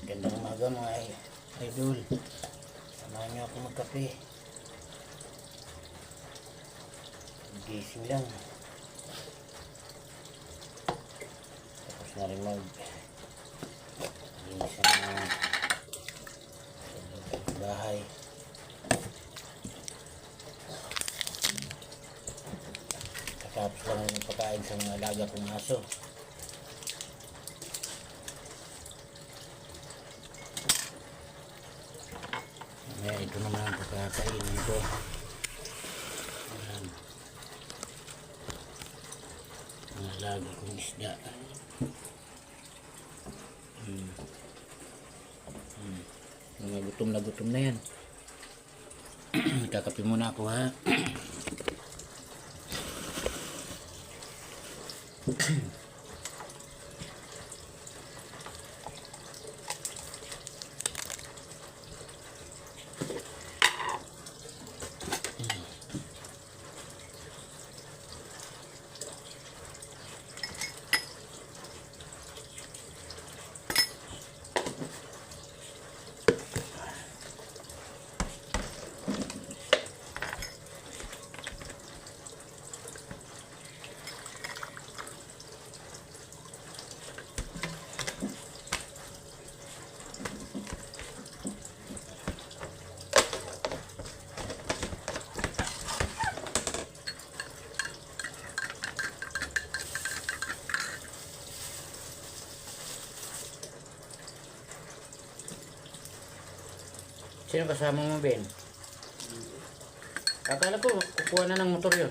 Gandang umaga mga idol. Samahan niyo ako magkape. Gising lang. Tapos na rin linis ng bahay. Tapos lang yung pagkain sa mga alaga kong aso. Ito naman ang pagkakainin ko. Ayan. Ang alaga kong isda. Mga gutom na yan. Kakape muna ako ha. Sino kasama mo, Ben? Akala ko, kukuha na ng motor yun.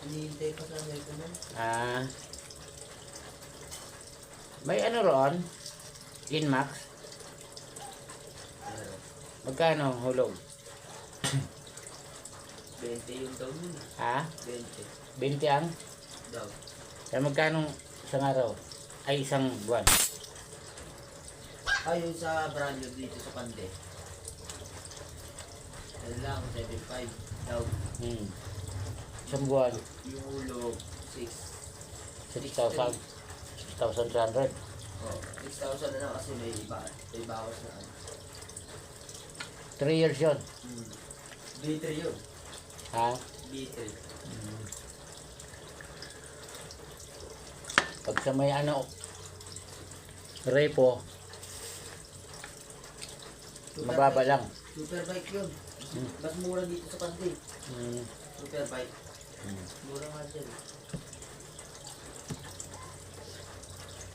Hinihintay pa sa may kanan. May ano ron? Inmax? Magkano hulog? 20 yung daw nun. 20. 20 ang? Daw. Kaya magkano isang araw? Ay, isang buwan? Yung sa brand new dito sa Pande. Ano lang, 75 daw. Isang buwan? Yung ulo, 6,300. Oh, 6,000 na lang kasi may bawas na ano. 3 years yun? B3 yun. B3. Pag sa may ano, repo, mababa lang. Superbike yun. Mas mura dito sa Pande. Superbike. Mura nga dyan.